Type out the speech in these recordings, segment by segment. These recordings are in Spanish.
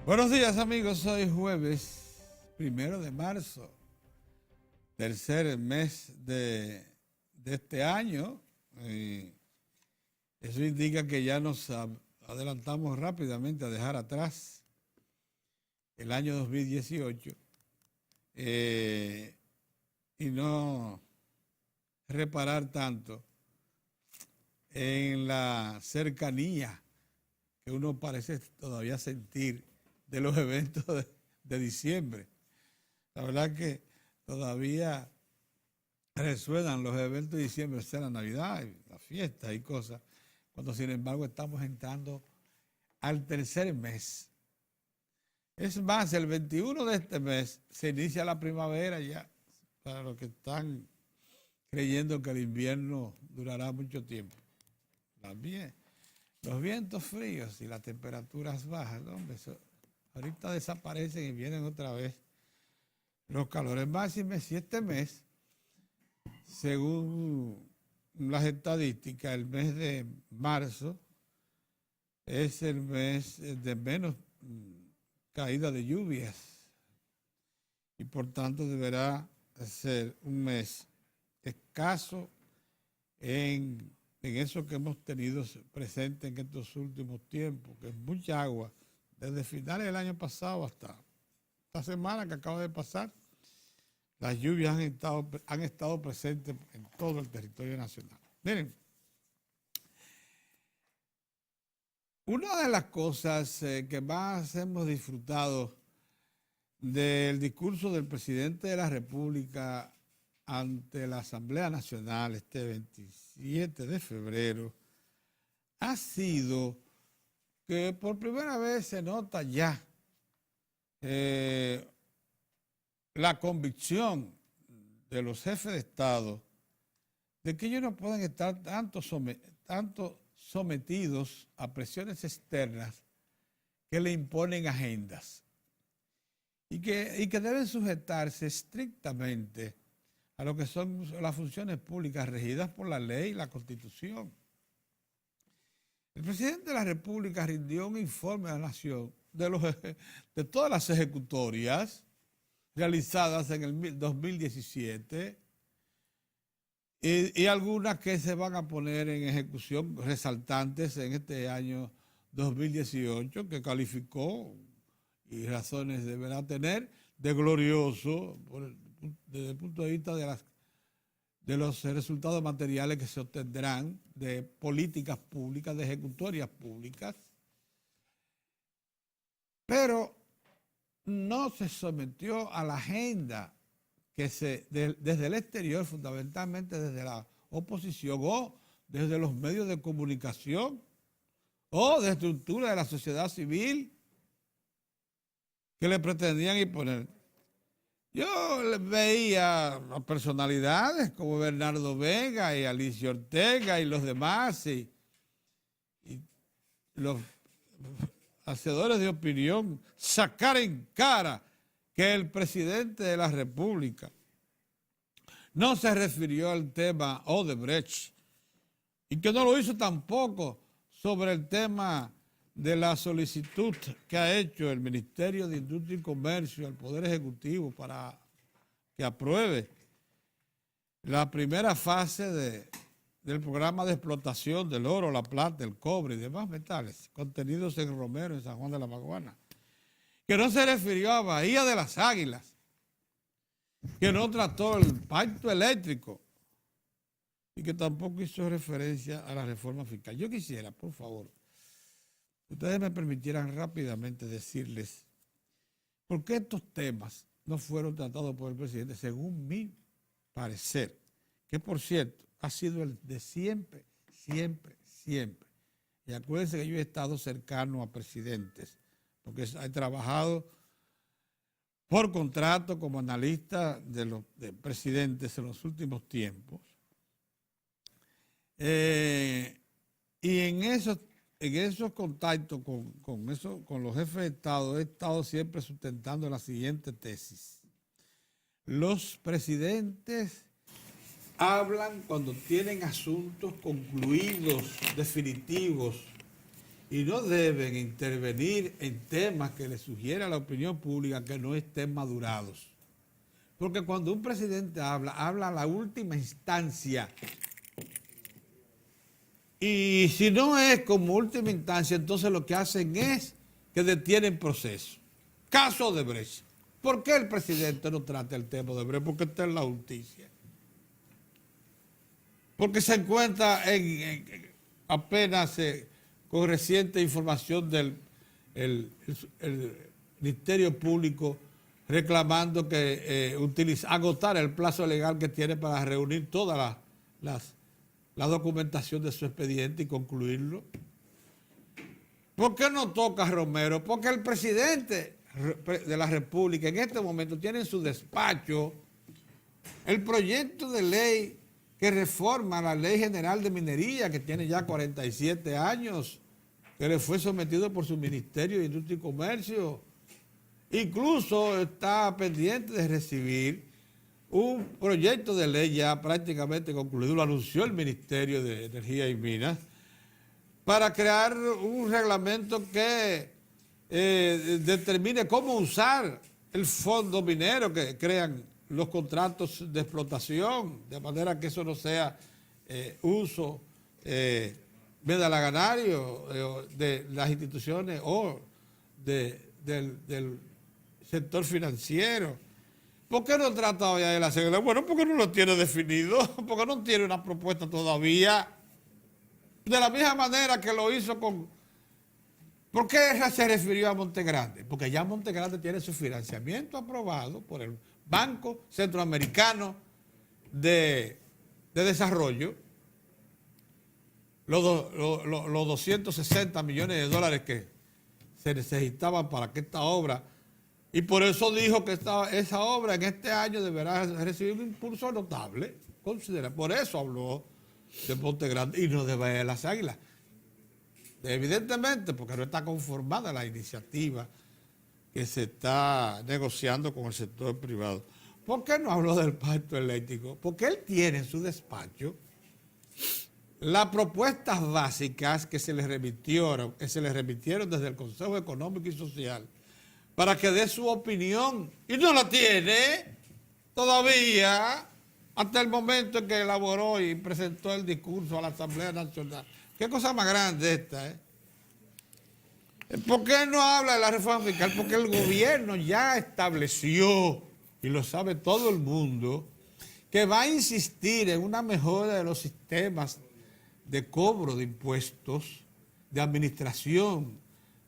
Buenos días amigos, hoy jueves 1 de marzo, tercer mes de este año. Eso indica que ya nos adelantamos rápidamente a dejar atrás el año 2018 y no reparar tanto en la cercanía que uno parece todavía sentir de los eventos de diciembre. La verdad que todavía resuenan los eventos de diciembre, o sea, la Navidad, las fiestas y cosas, cuando sin embargo estamos entrando al tercer mes. Es más, el 21 de este mes se inicia la primavera ya, para los que están creyendo que el invierno durará mucho tiempo. También los vientos fríos y las temperaturas bajas, ¿no? Ahorita desaparecen y vienen otra vez los calores máximos. Y este mes, según las estadísticas, el mes de marzo es el mes de menos caída de lluvias y por tanto deberá ser un mes escaso en eso que hemos tenido presente en estos últimos tiempos, que es mucha agua. Desde finales del año pasado hasta esta semana que acaba de pasar, las lluvias han estado presentes en todo el territorio nacional. Miren, una de las cosas que más hemos disfrutado del discurso del presidente de la República ante la Asamblea Nacional este 27 de febrero ha sido que por primera vez se nota ya la convicción de los jefes de Estado de que ellos no pueden estar tanto sometidos a presiones externas que le imponen agendas y que deben sujetarse estrictamente a lo que son las funciones públicas regidas por la ley y la Constitución. El presidente de la República rindió un informe a la Nación de todas las ejecutorias realizadas en el 2017 y algunas que se van a poner en ejecución resaltantes en este año 2018, que calificó, y razones deberá tener, de glorioso desde el punto de vista de los resultados materiales que se obtendrán de políticas públicas, de ejecutorias públicas, pero no se sometió a la agenda que desde el exterior, fundamentalmente desde la oposición o desde los medios de comunicación o de estructura de la sociedad civil que le pretendían imponer. Yo veía a personalidades como Bernardo Vega y Alicia Ortega y los demás y los hacedores de opinión sacar en cara que el presidente de la República no se refirió al tema Odebrecht y que no lo hizo tampoco sobre el tema de la solicitud que ha hecho el Ministerio de Industria y Comercio al Poder Ejecutivo para que apruebe la primera fase del programa de explotación del oro, la plata, el cobre y demás metales contenidos en Romero, en San Juan de la Maguana, que no se refirió a Bahía de las Águilas, que no trató el pacto eléctrico y que tampoco hizo referencia a la reforma fiscal. Yo quisiera, por favor, ustedes me permitieran rápidamente decirles por qué estos temas no fueron tratados por el presidente, según mi parecer, que por cierto ha sido el de siempre, siempre, siempre. Y acuérdense que yo he estado cercano a presidentes, porque he trabajado por contrato como analista de presidentes en los últimos tiempos. Y en esos contactos con los jefes de Estado he estado siempre sustentando la siguiente tesis. Los presidentes hablan cuando tienen asuntos concluidos, definitivos, y no deben intervenir en temas que le sugiera a la opinión pública que no estén madurados. Porque cuando un presidente habla a la última instancia. Y si no es como última instancia, entonces lo que hacen es que detienen proceso. Caso de Odebrecht. ¿Por qué el presidente no trata el tema de Odebrecht? Porque está en la justicia. Porque se encuentra apenas con reciente información del el Ministerio Público reclamando que agotar el plazo legal que tiene para reunir toda la documentación de su expediente y concluirlo. ¿Por qué no toca Romero? Porque el presidente de la República en este momento tiene en su despacho el proyecto de ley que reforma la Ley General de Minería, que tiene ya 47 años, que le fue sometido por su Ministerio de Industria y Comercio. Incluso está pendiente de recibir un proyecto de ley ya prácticamente concluido, lo anunció el Ministerio de Energía y Minas, para crear un reglamento que determine cómo usar el fondo minero que crean los contratos de explotación, de manera que eso no sea uso medalaganario de las instituciones o del sector financiero. ¿Por qué no trata todavía de la seguridad? Bueno, porque no lo tiene definido, porque no tiene una propuesta todavía. De la misma manera que lo hizo con... ¿Por qué se refirió a Montegrande? Porque ya Montegrande tiene su financiamiento aprobado por el Banco Centroamericano de Desarrollo, los 260 millones de dólares que se necesitaban para que esta obra, y por eso dijo que esa obra en este año deberá recibir un impulso notable, por eso habló de Montegrande y no de Bahía de las Águilas. Evidentemente, porque no está conformada la iniciativa que se está negociando con el sector privado. ¿Por qué no habló del pacto eléctrico? Porque él tiene en su despacho las propuestas básicas que se le remitieron desde el Consejo Económico y Social para que dé su opinión. Y no la tiene todavía hasta el momento en que elaboró y presentó el discurso a la Asamblea Nacional. Qué cosa más grande esta, ¿eh? ¿Por qué no habla de la reforma fiscal? Porque el gobierno ya estableció, y lo sabe todo el mundo, que va a insistir en una mejora de los sistemas de cobro de impuestos, de administración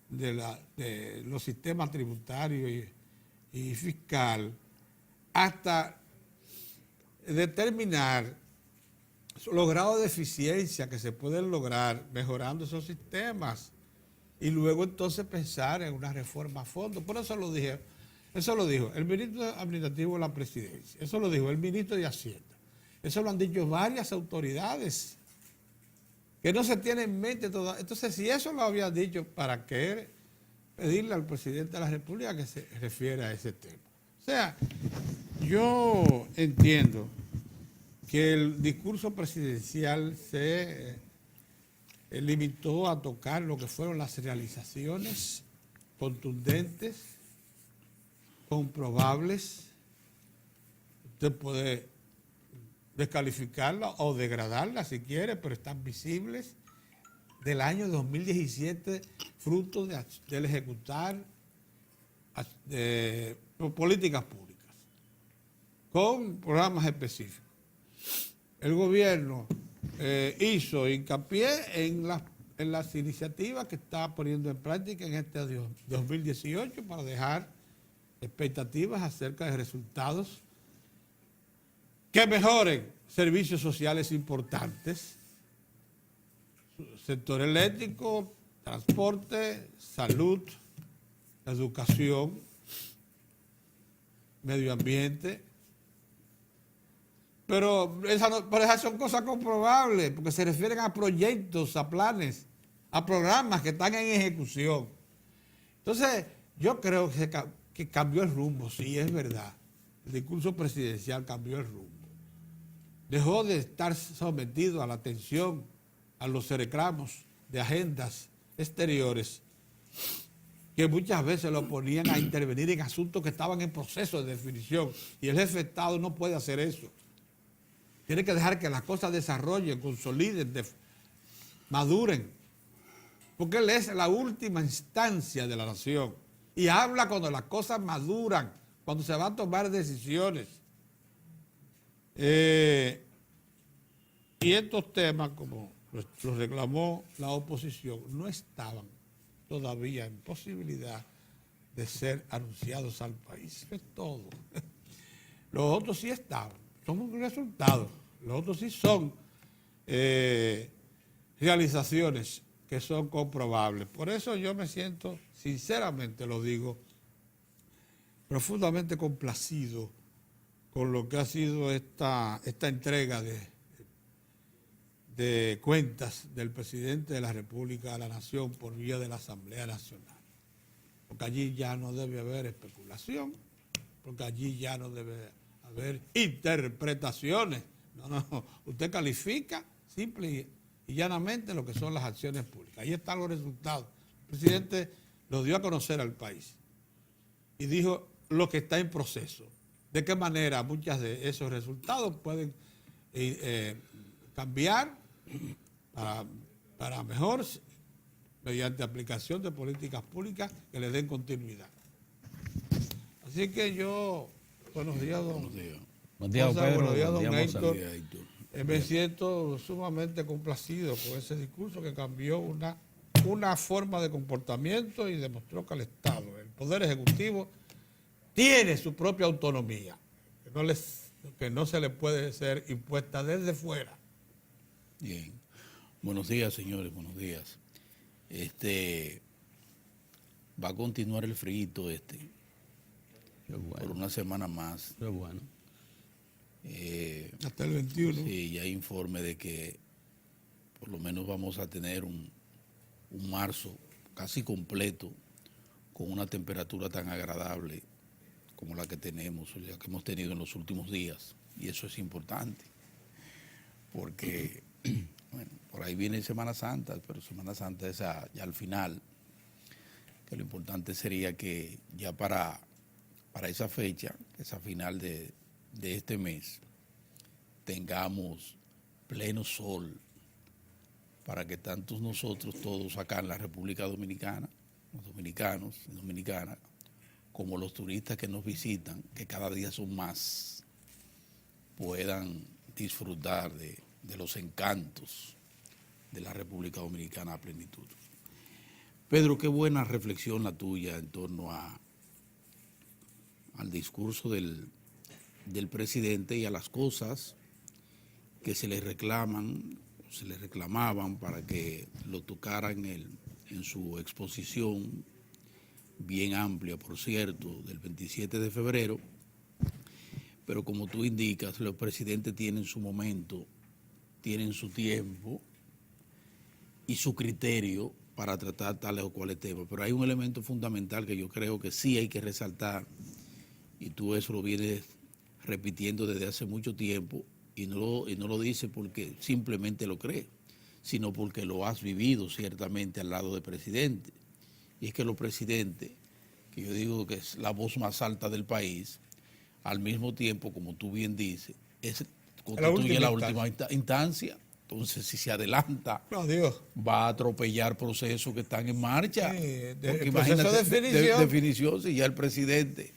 de los sistemas tributarios y fiscal, hasta determinar los grados de eficiencia que se pueden lograr mejorando esos sistemas y luego entonces pensar en una reforma a fondo. Por eso lo dije, eso lo dijo el ministro administrativo de la presidencia, eso lo dijo el ministro de Hacienda, eso lo han dicho varias autoridades que no se tiene en mente todo. Entonces, si eso lo había dicho, ¿para qué pedirle al presidente de la República que se refiera a ese tema? O sea, yo entiendo que el discurso presidencial se limitó a tocar lo que fueron las realizaciones contundentes, comprobables. Usted puede descalificarla o degradarla si quiere, pero están visibles del año 2017, fruto del ejecutar políticas públicas con programas específicos. El gobierno hizo hincapié en las iniciativas que está poniendo en práctica en este 2018 para dejar expectativas acerca de resultados que mejoren servicios sociales importantes, sector eléctrico, transporte, salud, educación, medio ambiente. Pero esas son cosas comprobables, porque se refieren a proyectos, a planes, a programas que están en ejecución. Entonces, yo creo que cambió el rumbo, sí, es verdad. El discurso presidencial cambió el rumbo. Dejó de estar sometido a la atención, a los reclamos de agendas exteriores que muchas veces lo ponían a intervenir en asuntos que estaban en proceso de definición. Y el jefe de Estado no puede hacer eso. Tiene que dejar que las cosas desarrollen, consoliden, maduren. Porque él es la última instancia de la nación. Y habla cuando las cosas maduran, cuando se van a tomar decisiones. Y estos temas, como los reclamó la oposición, no estaban todavía en posibilidad de ser anunciados al país. Es todo. Los otros sí estaban, son un resultado. Los otros sí son realizaciones que son comprobables. Por eso yo me siento, sinceramente lo digo, profundamente complacido con lo que ha sido esta entrega de cuentas del presidente de la República a la Nación por vía de la Asamblea Nacional. Porque allí ya no debe haber especulación, porque allí ya no debe haber interpretaciones. No, usted califica simple y llanamente lo que son las acciones públicas. Ahí están los resultados. El presidente los dio a conocer al país y dijo lo que está en proceso. De qué manera muchos de esos resultados pueden cambiar para mejor mediante aplicación de políticas públicas que le den continuidad. Así que yo, buenos días, don. Buenos días. Buenos días, Pedro. Buenos días, don Héctor. Héctor. Me siento sumamente complacido con ese discurso que cambió una forma de comportamiento y demostró que el Estado, el Poder Ejecutivo, tiene su propia autonomía, que no se le puede ser impuesta desde fuera. Bien. Buenos días, señores, buenos días. Va a continuar el frío por una semana más. Qué bueno. Hasta el 21. Sí, ya hay informe de que por lo menos vamos a tener un marzo casi completo con una temperatura tan agradable como la que tenemos, la que hemos tenido en los últimos días. Y eso es importante, porque bueno, por ahí viene Semana Santa, pero Semana Santa es ya al final, que lo importante sería que ya para esa fecha, esa final de este mes, tengamos pleno sol para que tanto nosotros todos acá en la República Dominicana, los dominicanos y dominicanas, como los turistas que nos visitan, que cada día son más, puedan disfrutar de los encantos de la República Dominicana a plenitud. Pedro, qué buena reflexión la tuya en torno al discurso del presidente y a las cosas que se le reclamaban para que lo tocaran en su exposición, bien amplia, por cierto, del 27 de febrero, pero como tú indicas, los presidentes tienen su momento, tienen su tiempo y su criterio para tratar tales o cuales temas, pero hay un elemento fundamental que yo creo que sí hay que resaltar, y tú eso lo vienes repitiendo desde hace mucho tiempo, y no lo dices porque simplemente lo crees, sino porque lo has vivido ciertamente al lado del presidente. Y es que los presidentes, que yo digo que es la voz más alta del país, al mismo tiempo, como tú bien dices, constituye la última instancia. Entonces, si se adelanta, va a atropellar procesos que están en marcha. Sí, porque proceso de definición, si ya el presidente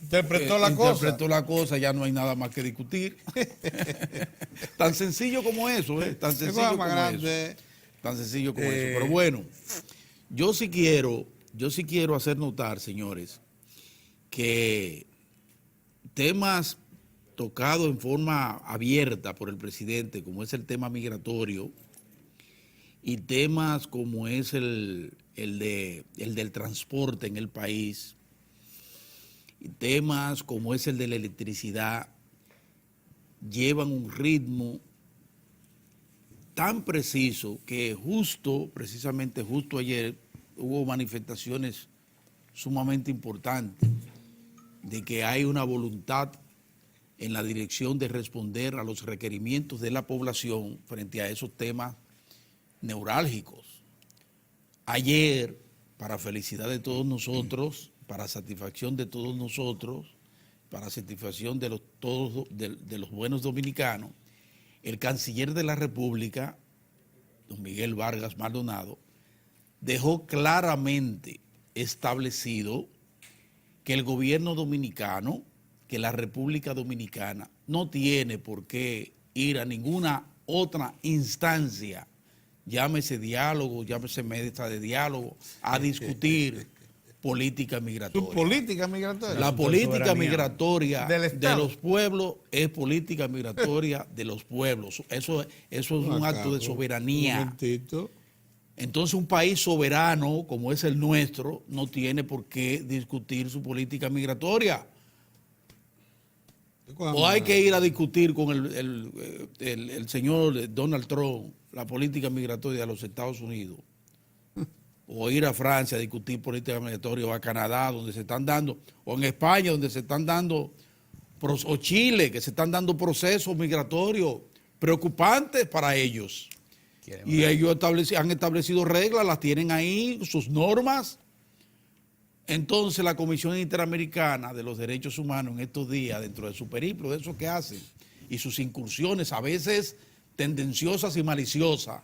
interpretó la cosa, ya no hay nada más que discutir. Tan sencillo como eso, ¿eh? Tan sencillo como eso. Tan sencillo como eso. Pero bueno, yo sí quiero hacer notar, señores, que temas tocados en forma abierta por el presidente, como es el tema migratorio, y temas como es el del transporte en el país, y temas como es el de la electricidad, llevan un ritmo tan preciso que precisamente justo ayer, hubo manifestaciones sumamente importantes de que hay una voluntad en la dirección de responder a los requerimientos de la población frente a esos temas neurálgicos, ayer, para felicidad de todos nosotros, para satisfacción de todos nosotros, para satisfacción de de los buenos dominicanos, el canciller de la República, don Miguel Vargas Maldonado, dejó claramente establecido que el gobierno dominicano, que la República Dominicana no tiene por qué ir a ninguna otra instancia, llámese diálogo, llámese mesa de diálogo, a discutir política migratoria. Su política migratoria. La política migratoria de los pueblos es política migratoria de los pueblos. Eso es un acto de soberanía. Un momentito. Entonces un país soberano como es el nuestro no tiene por qué discutir su política migratoria. O hay que ir a discutir con el señor Donald Trump la política migratoria de los Estados Unidos. O ir a Francia a discutir política migratoria, o a Canadá, donde se están dando, o en España, donde se están dando, o Chile, que se están dando procesos migratorios preocupantes para ellos. Y ellos han establecido reglas, las tienen ahí, sus normas. Entonces la Comisión Interamericana de los Derechos Humanos en estos días, dentro de su periplo, de eso que hacen, y sus incursiones a veces tendenciosas y maliciosas,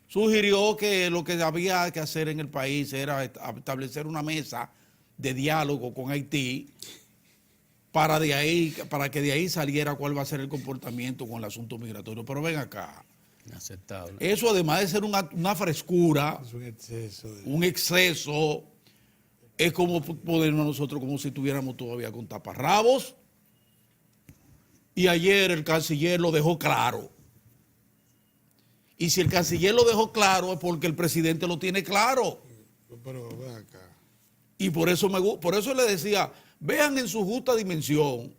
sugirió que lo que había que hacer en el país era establecer una mesa de diálogo con Haití para que de ahí saliera cuál va a ser el comportamiento con el asunto migratorio. Pero ven acá. Inaceptable. Eso, además de ser una frescura, Es un exceso. un exceso, es como ponernos nosotros como si estuviéramos todavía con taparrabos. Y ayer el canciller lo dejó claro. Y si el canciller lo dejó claro es porque el presidente lo tiene claro. Pero ven acá. Y por eso le decía, vean en su justa dimensión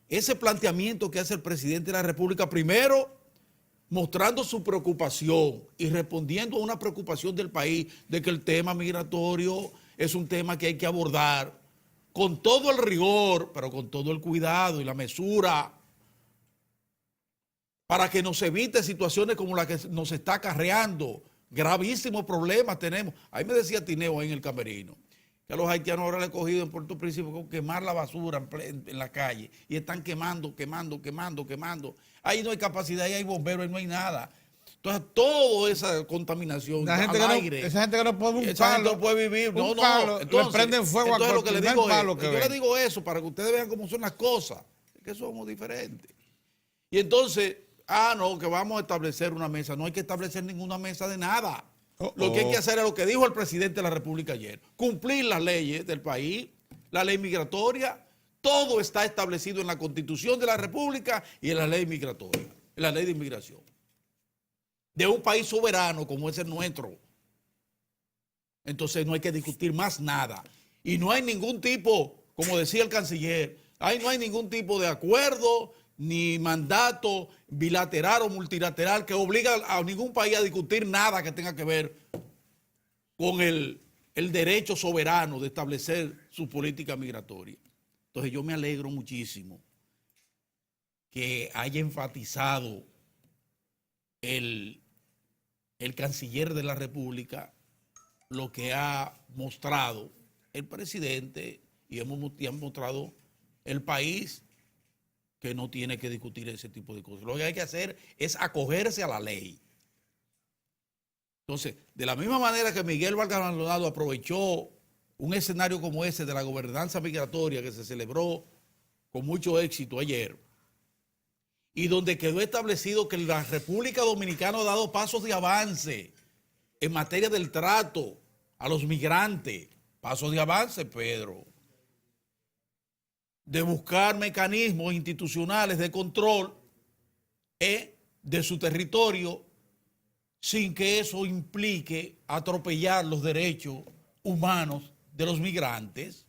ese planteamiento que hace el presidente de la República, primero mostrando su preocupación y respondiendo a una preocupación del país de que el tema migratorio es un tema que hay que abordar con todo el rigor, pero con todo el cuidado y la mesura, para que nos evite situaciones como la que nos está acarreando. Gravísimos problemas tenemos. Ahí me decía Tineo ahí en el camerino, que a los haitianos ahora le he cogido en Puerto Príncipe con quemar la basura en la calle, y están quemando. Ahí no hay capacidad, ahí hay bomberos, ahí no hay nada. Entonces, toda esa contaminación Esa gente, esa gente que no puede un gente palo. no puede vivir. Un palo, Entonces, le prenden fuego entonces a lo que le cualquier digo palo es, que yo ven. le digo eso para que ustedes vean cómo son las cosas, que somos diferentes. Y entonces, no, que vamos a establecer una mesa. No hay que establecer ninguna mesa de nada. Lo que hay que hacer es lo que dijo el presidente de la República ayer: cumplir las leyes del país, la ley migratoria. Todo está establecido en la Constitución de la República y en la ley migratoria, en la ley de inmigración. De un país soberano como es el nuestro. Entonces no hay que discutir más nada. Y no hay ningún tipo, como decía el canciller, no hay ningún tipo de acuerdo ni mandato bilateral o multilateral que obliga a ningún país a discutir nada que tenga que ver con el derecho soberano de establecer su política migratoria. Entonces yo me alegro muchísimo que haya enfatizado el canciller de la República lo que ha mostrado el presidente y hemos mostrado el país, que no tiene que discutir ese tipo de cosas. Lo que hay que hacer es acogerse a la ley. Entonces, de la misma manera que Miguel Vargas Maldonado aprovechó un escenario como ese de la gobernanza migratoria que se celebró con mucho éxito ayer, y donde quedó establecido que la República Dominicana ha dado pasos de avance en materia del trato a los migrantes. Pasos de avance, Pedro. De buscar mecanismos institucionales de control de su territorio sin que eso implique atropellar los derechos humanos de los migrantes,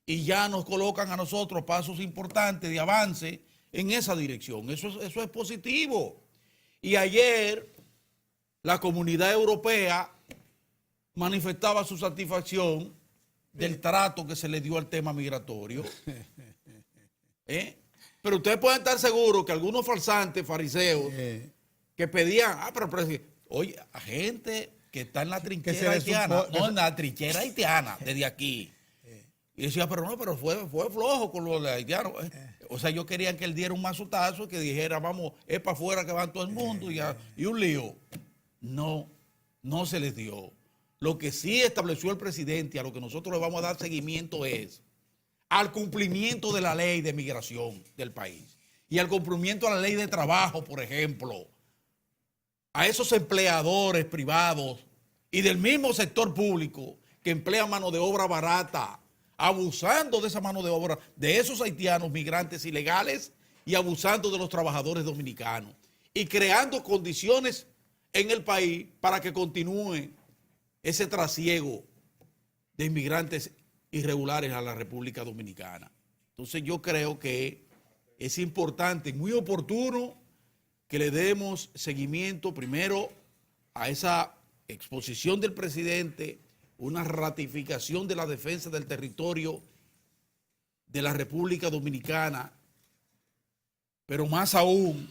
y ya nos colocan a nosotros pasos importantes de avance en esa dirección. Eso es positivo. Y ayer la Comunidad Europea manifestaba su satisfacción del trato que se le dio al tema migratorio. Pero ustedes pueden estar seguros que algunos farsantes, fariseos, que pedían, oye, a gente que está en la se trinchera le haitiana. supo- No, en la trinchera haitiana, desde aquí. Y decía, pero fue flojo con los haitianos. O sea, yo quería que él diera un mazutazo, que dijera, vamos, es para afuera que van todo el mundo y un lío. No, no se les dio. Lo que sí estableció el presidente, a lo que nosotros le vamos a dar seguimiento es al cumplimiento de la ley de migración del país y al cumplimiento a la ley de trabajo, por ejemplo, a esos empleadores privados y del mismo sector público que emplea mano de obra barata, abusando de esa mano de obra, de esos haitianos migrantes ilegales y abusando de los trabajadores dominicanos y creando condiciones en el país para que continúe ese trasiego de inmigrantes irregulares a la República Dominicana. Entonces yo creo que es importante, muy oportuno, que le demos seguimiento primero a esa exposición del presidente, una ratificación de la defensa del territorio de la República Dominicana, pero más aún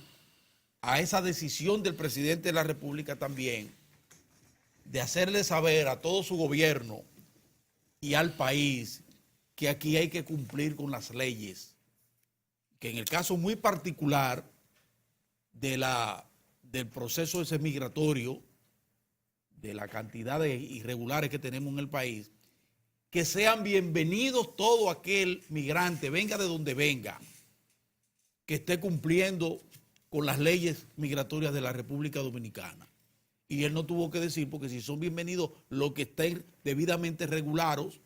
a esa decisión del presidente de la República también de hacerle saber a todo su gobierno y al país que aquí hay que cumplir con las leyes, que en el caso muy particular del proceso ese migratorio, de la cantidad de irregulares que tenemos en el país, que sean bienvenidos todo aquel migrante, venga de donde venga, que esté cumpliendo con las leyes migratorias de la República Dominicana. Y él no tuvo que decir, porque si son bienvenidos los que estén debidamente regularizados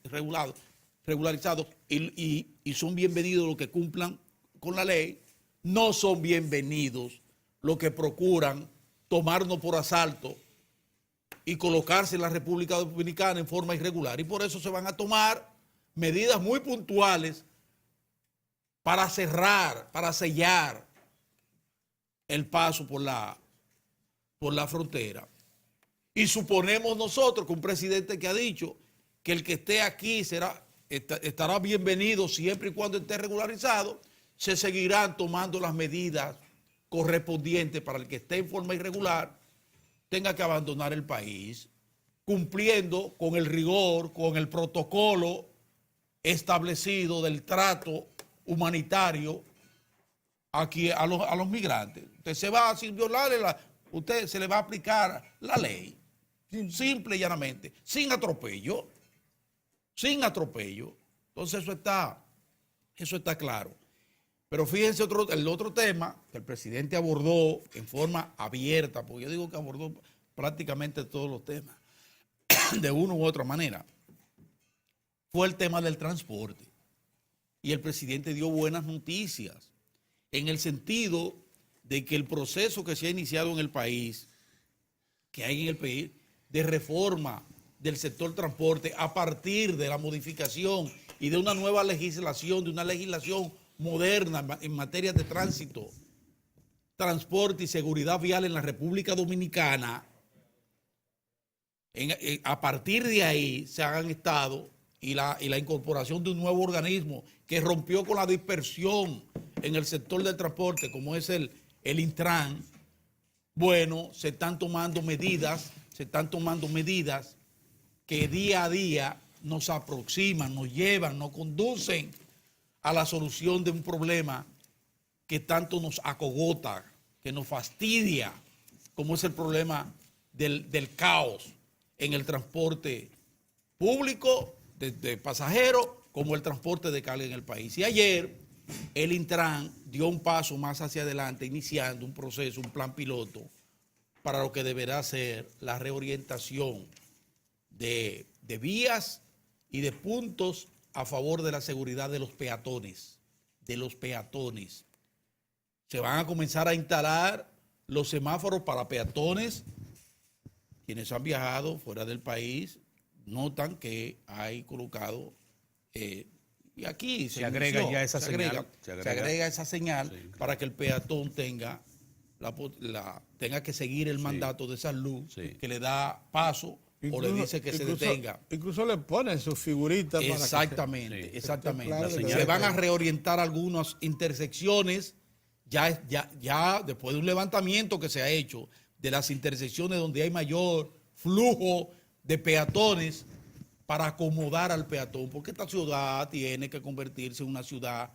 y son bienvenidos los que cumplan con la ley, no son bienvenidos los que procuran tomarnos por asalto y colocarse en la República Dominicana en forma irregular. Y por eso se van a tomar medidas muy puntuales para cerrar, para sellar el paso por la frontera. Y suponemos nosotros que un presidente que ha dicho que el que esté aquí estará bienvenido siempre y cuando esté regularizado, se seguirán tomando las medidas correspondientes para el que esté en forma irregular tenga que abandonar el país, cumpliendo con el rigor, con el protocolo establecido del trato humanitario aquí a los migrantes. Usted se va sin violarle usted se le va a aplicar la ley, simple y llanamente, sin atropello. Entonces eso está claro. Pero fíjense el otro tema que el presidente abordó en forma abierta, porque yo digo que abordó prácticamente todos los temas, de una u otra manera, fue el tema del transporte. Y el presidente dio buenas noticias, en el sentido de que el proceso que se ha iniciado en el país, que hay en el país, de reforma del sector transporte a partir de la modificación y de una nueva legislación, de una legislación moderna en materia de tránsito, transporte y seguridad vial en la República Dominicana, a partir de ahí se han estado y la incorporación de un nuevo organismo que rompió con la dispersión en el sector del transporte, como es el Intran. Bueno, se están tomando medidas que día a día nos aproximan, nos llevan, nos conducen a la solución de un problema que tanto nos acogota, que nos fastidia, como es el problema del caos en el transporte público de pasajeros, como el transporte de carga en el país. Y ayer el Intran dio un paso más hacia adelante, iniciando un proceso, un plan piloto, para lo que deberá ser la reorientación de vías y de puntos a favor de la seguridad de los peatones, Se van a comenzar a instalar los semáforos para peatones. Quienes han viajado fuera del país notan que hay colocado, y aquí se agrega ya esa señal, se agrega esa señal, sí, claro, para que el peatón tenga tenga que seguir el mandato de esa luz, sí, que le da paso. Incluso, o le dice que se detenga. Incluso le ponen sus figuritas. Exactamente, exactamente. Se van a reorientar algunas intersecciones, ya después de un levantamiento que se ha hecho de las intersecciones donde hay mayor flujo de peatones para acomodar al peatón, porque esta ciudad tiene que convertirse en una ciudad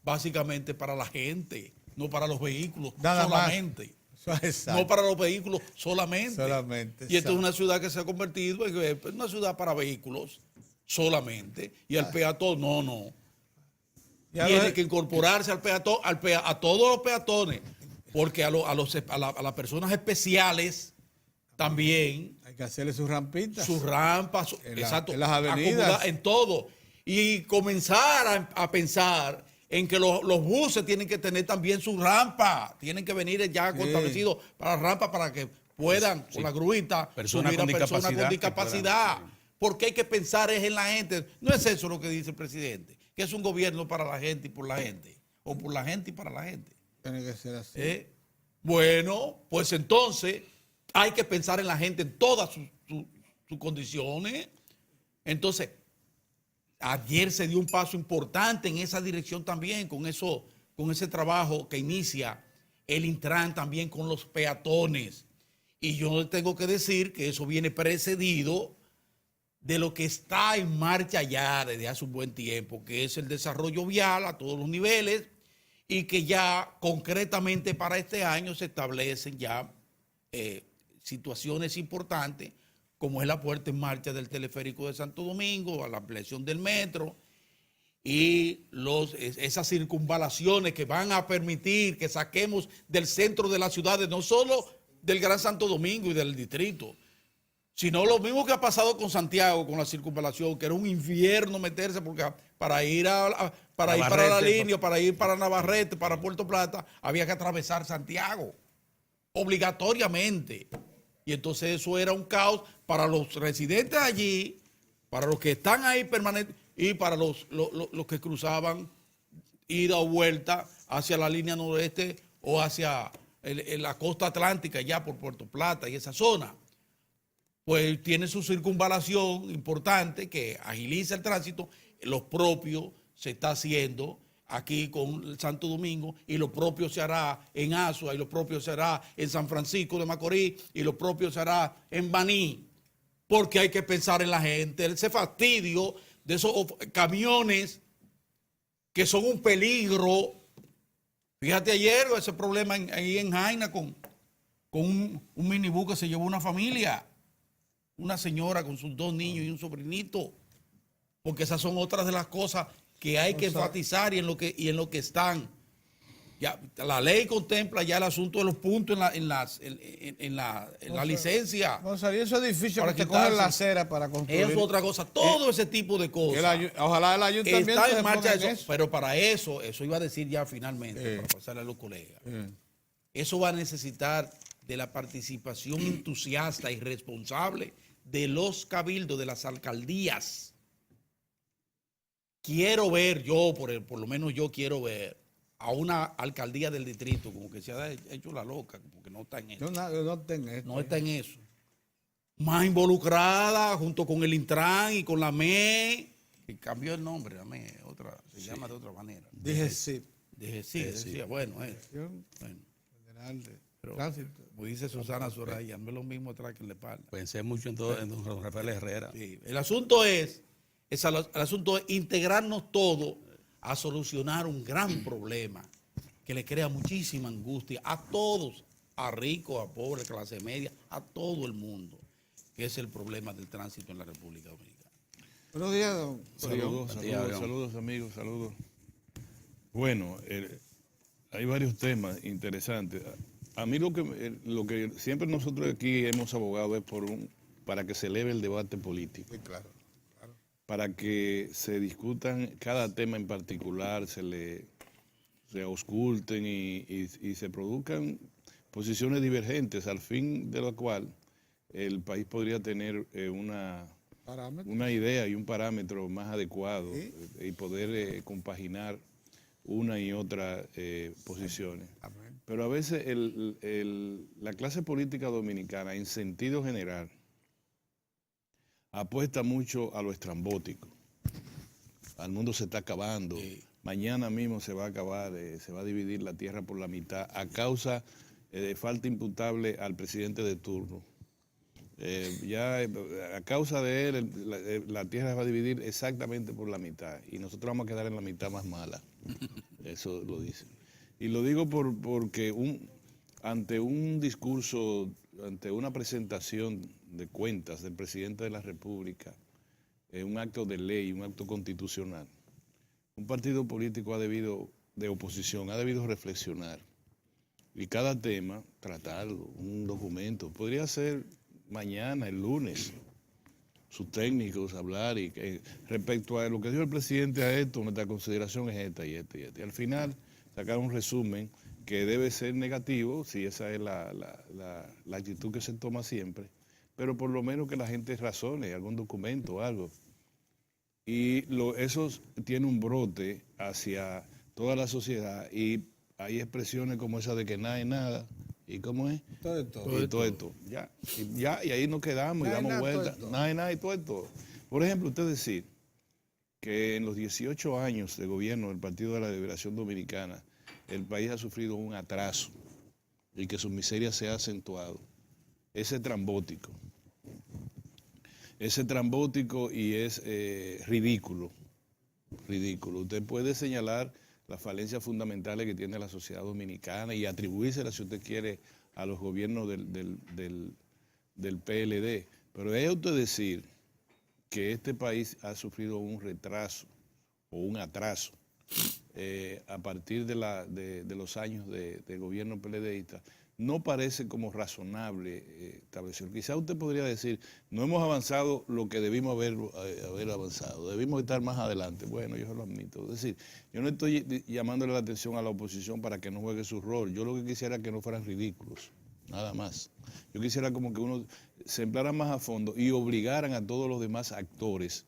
básicamente para la gente, no para los vehículos solamente. No para los vehículos solamente. Y esta es una ciudad que se ha convertido en una ciudad para vehículos solamente. Y el peatón, no. Tiene que incorporarse al peatón, a todos los peatones, porque a las personas especiales también. Hay que hacerle sus rampitas. Sus rampas, exacto. En las avenidas. En todo. Y comenzar a pensar en que los buses tienen que tener también su rampa. Tienen que venir ya establecidos para rampa para que puedan, con la gruita, subir a personas con discapacidad. Porque hay que pensar es en la gente. No es eso lo que dice el presidente, que es un gobierno para la gente y por la gente. O por la gente y para la gente. Tiene que ser así. Bueno, pues entonces hay que pensar en la gente en todas sus condiciones. Entonces, ayer se dio un paso importante en esa dirección también, con ese trabajo que inicia el Intran también con los peatones. Y yo tengo que decir que eso viene precedido de lo que está en marcha ya desde hace un buen tiempo, que es el desarrollo vial a todos los niveles, y que ya concretamente para este año se establecen ya situaciones importantes, como es la puesta en marcha del teleférico de Santo Domingo, a la ampliación del metro, y esas circunvalaciones que van a permitir que saquemos del centro de las ciudades, no solo del Gran Santo Domingo y del distrito, sino lo mismo que ha pasado con Santiago, con la circunvalación, que era un infierno meterse, porque para ir para la línea, para ir para Navarrete, para Puerto Plata, había que atravesar Santiago, obligatoriamente. Y entonces eso era un caos para los residentes allí, para los que están ahí permanentes y para los que cruzaban ida o vuelta hacia la línea noroeste o hacia la costa atlántica, ya por Puerto Plata y esa zona. Pues tiene su circunvalación importante que agiliza el tránsito. Lo propio se está haciendo aquí con el Santo Domingo, y lo propio se hará en Azua, y lo propio se hará en San Francisco de Macorís, y lo propio se hará en Baní, porque hay que pensar en la gente. Ese fastidio de esos camiones que son un peligro. Fíjate ayer ese problema ahí en Jaina con un minibús que se llevó una familia, una señora con sus 2 niños y un sobrinito, porque esas son otras de las cosas que hay que enfatizar y en lo que están. Ya, la ley contempla ya el asunto de los puntos en la licencia. Gonzalo, eso es difícil para que te cogen la acera para construir. Eso es otra cosa. Todo ese tipo de cosas. Ojalá el ayuntamiento está en marcha eso. Pero para eso iba a decir ya finalmente, para pasarle a los colegas. Eso va a necesitar de la participación entusiasta y responsable de los cabildos, de las alcaldías. Quiero ver por lo menos yo quiero ver a una alcaldía del distrito como que se ha hecho la loca, como que no está en eso. No está en eso. Más involucrada junto con el Intran y con la ME, que cambió el nombre, la ME, se llama de otra manera. Dije sí. Bueno. Como dice Susana Soraya, no es lo mismo atrás que en la espalda. Pensé mucho en don Rafael Herrera. Sí. El asunto es integrarnos todos a solucionar un gran problema que le crea muchísima angustia a todos, a ricos, a pobres, clase media, a todo el mundo, que es el problema del tránsito en la República Dominicana. Buenos días, don. Saludos amigos, saludos. Bueno, hay varios temas interesantes. A mí lo que siempre nosotros aquí hemos abogado es para que se eleve el debate político. Sí, claro. Para que se discutan cada tema en particular, se ausculten y se produzcan posiciones divergentes, al fin de lo cual el país podría tener una idea y un parámetro más adecuado, ¿sí? Y poder compaginar una y otra posiciones. Pero a veces la clase política dominicana, en sentido general, apuesta mucho a lo estrambótico. Al mundo se está acabando. Sí. Mañana mismo se va a acabar, se va a dividir la tierra por la mitad a causa de falta imputable al presidente de turno. A causa de él, la tierra va a dividir exactamente por la mitad y nosotros vamos a quedar en la mitad más mala. Eso lo dicen. Y lo digo porque ante un discurso, ante una presentación de cuentas del presidente de la República, un acto de ley, un acto constitucional, un partido político de oposición ha debido reflexionar y cada tema tratarlo, un documento. Podría ser mañana, el lunes, sus técnicos hablar y respecto a lo que dijo el presidente a esto, nuestra consideración es esta y esta y esta. Y al final sacar un resumen que debe ser negativo, si esa es la actitud que se toma siempre, pero por lo menos que la gente razone, algún documento o algo. Y eso tiene un brote hacia toda la sociedad y hay expresiones como esa de que nada es nada. ¿Y cómo es? Todo esto. Y todo esto. Y ahí nos quedamos y damos vueltas. Nada es nada y todo esto. Por ejemplo, usted decir que en los 18 años de gobierno del Partido de la Liberación Dominicana, el país ha sufrido un atraso y que su miseria se ha acentuado. Ese trambótico y es ridículo. Usted puede señalar las falencias fundamentales que tiene la sociedad dominicana y atribuírselas, si usted quiere, a los gobiernos del PLD. Pero es usted decir que este país ha sufrido un retraso o un atraso a partir de los años de gobierno PLDista, no parece como razonable establecer. Quizá usted podría decir, no hemos avanzado lo que debimos haber avanzado, debimos estar más adelante. Bueno, yo lo admito. Es decir, yo no estoy llamándole la atención a la oposición para que no juegue su rol. Yo lo que quisiera es que no fueran ridículos, nada más. Yo quisiera como que uno se empleara más a fondo y obligaran a todos los demás actores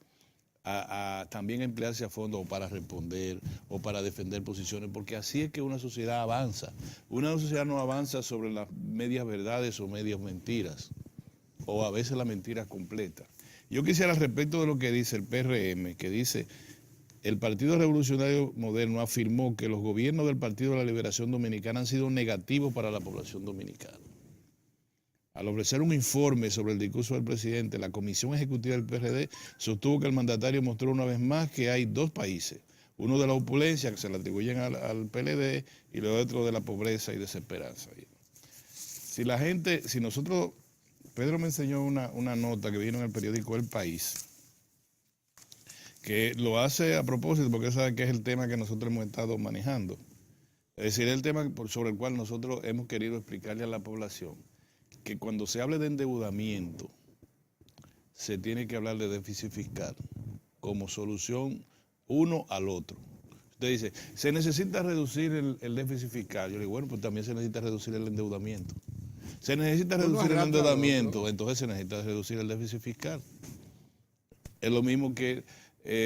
a también emplearse a fondo o para responder o para defender posiciones, porque así es que una sociedad avanza. Una sociedad no avanza sobre las medias verdades o medias mentiras, o a veces la mentira completa. Yo quisiera, respecto de lo que dice el PRM, que dice, el Partido Revolucionario Moderno afirmó que los gobiernos del Partido de la Liberación Dominicana han sido negativos para la población dominicana. Al ofrecer un informe sobre el discurso del presidente, la Comisión Ejecutiva del PRD sostuvo que el mandatario mostró una vez más que hay dos países, uno de la opulencia, que se le atribuyen al PLD, y el otro de la pobreza y desesperanza. Si nosotros, Pedro me enseñó una nota que vino en el periódico El País, que lo hace a propósito porque sabe que es el tema que nosotros hemos estado manejando. Es decir, el tema sobre el cual nosotros hemos querido explicarle a la población que cuando se hable de endeudamiento, se tiene que hablar de déficit fiscal como solución uno al otro. Usted dice, se necesita reducir el déficit fiscal. Yo le digo, bueno, pues también se necesita reducir el endeudamiento. Se necesita reducir el endeudamiento, entonces se necesita reducir el déficit fiscal. Es lo mismo que,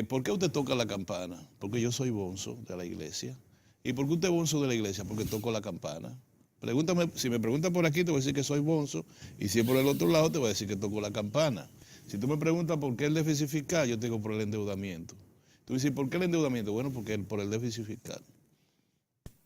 ¿por qué usted toca la campana? Porque yo soy bonzo de la iglesia. ¿Y por qué usted es bonzo de la iglesia? Porque toco la campana. Pregúntame, si me preguntas por aquí, te voy a decir que soy bonzo, y si es por el otro lado, te voy a decir que toco la campana. Si tú me preguntas por qué el déficit fiscal, yo te digo por el endeudamiento. Tú dices, ¿por qué el endeudamiento? Bueno, porque por el déficit fiscal.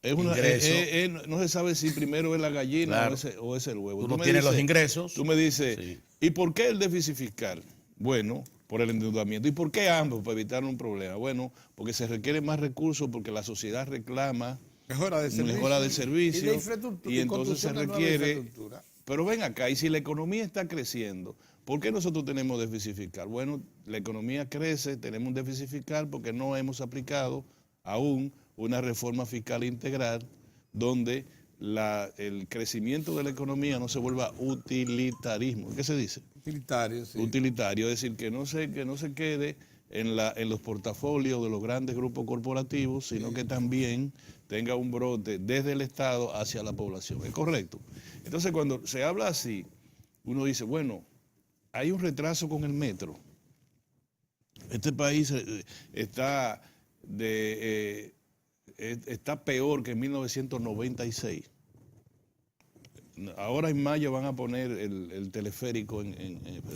No se sabe si primero es la gallina, claro, o es el huevo. Tú no tienes los ingresos. Tú me dices, sí. ¿Y por qué el déficit fiscal? Bueno, por el endeudamiento. ¿Y por qué ambos? Para evitar un problema. Bueno, porque se requieren más recursos, porque la sociedad reclama mejora de servicio y entonces se requiere. Pero ven acá, y si la economía está creciendo, ¿por qué nosotros tenemos déficit fiscal? Bueno, la economía crece, tenemos un déficit fiscal porque no hemos aplicado aún una reforma fiscal integral donde el crecimiento de la economía no se vuelva utilitarismo. ¿Qué se dice? Utilitario, sí. Utilitario, es decir, que no se quede en los portafolios de los grandes grupos corporativos, sino que también tenga un brote desde el Estado hacia la población. ¿Es correcto? Entonces, cuando se habla así, uno dice, bueno, hay un retraso con el metro. Este país está peor que en 1996. Ahora en mayo van a poner el teleférico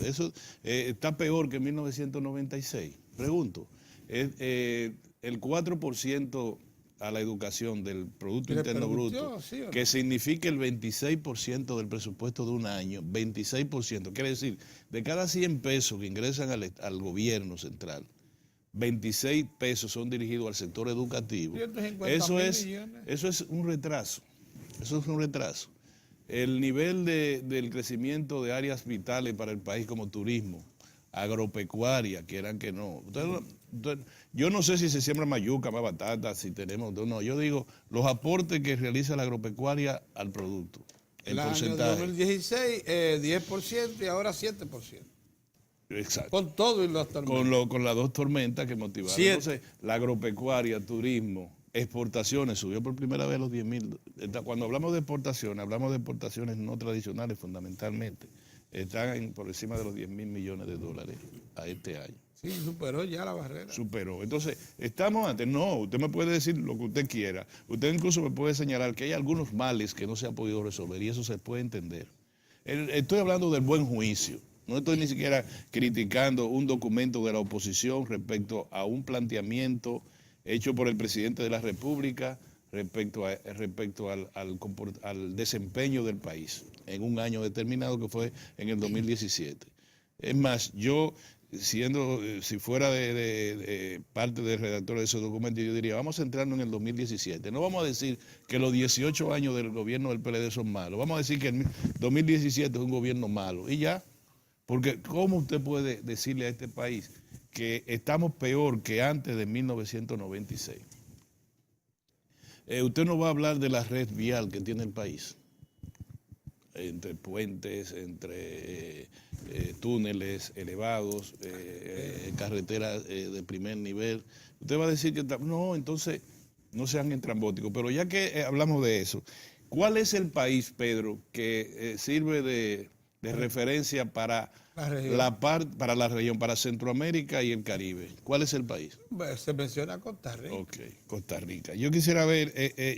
eso está peor que en 1996. Pregunto, el 4% a la educación del Producto ¿Le Interno permitió, Bruto, sí o no? que signifique el 26% del presupuesto de un año, 26%, quiere decir, de cada 100 pesos que ingresan al gobierno central, 26 pesos son dirigidos al sector educativo. 150.000 millones. Eso es un retraso. Eso es un retraso. El nivel del crecimiento de áreas vitales para el país como turismo, agropecuaria, quieran que no. Yo no sé si se siembra más yuca, más batata, si tenemos... No, yo digo los aportes que realiza la agropecuaria al producto. En El año porcentaje. 2016, 10% y ahora 7%. Exacto. Con todo y las tormentas. Con las dos tormentas que motivaron. 7. Entonces, la agropecuaria, turismo, exportaciones, subió por primera vez los 10.000. Cuando hablamos de exportaciones no tradicionales fundamentalmente. Están por encima de los 10.000 millones de dólares a este año. Sí, superó ya la barrera. Superó. Entonces, estamos antes. No, usted me puede decir lo que usted quiera. Usted incluso me puede señalar que hay algunos males que no se han podido resolver y eso se puede entender. Estoy hablando del buen juicio. No estoy ni siquiera criticando un documento de la oposición respecto a un planteamiento hecho por el presidente de la República respecto al desempeño del país en un año determinado que fue en el 2017. Es más, yo, si fuera de parte del redactor de ese documento, yo diría, vamos a centrarnos en el 2017. No vamos a decir que los 18 años del gobierno del PLD son malos. Vamos a decir que el 2017 es un gobierno malo. Y ya, porque ¿cómo usted puede decirle a este país que estamos peor que antes de 1996? Usted no va a hablar de la red vial que tiene el país, entre puentes, entre túneles elevados, carreteras de primer nivel. Usted va a decir que no, entonces no sean entrambóticos. Pero ya que hablamos de eso, ¿cuál es el país, Pedro, que sirve de referencia para para la región, para Centroamérica y el Caribe? ¿Cuál es el país? Se menciona Costa Rica. Ok, Costa Rica. Yo quisiera ver,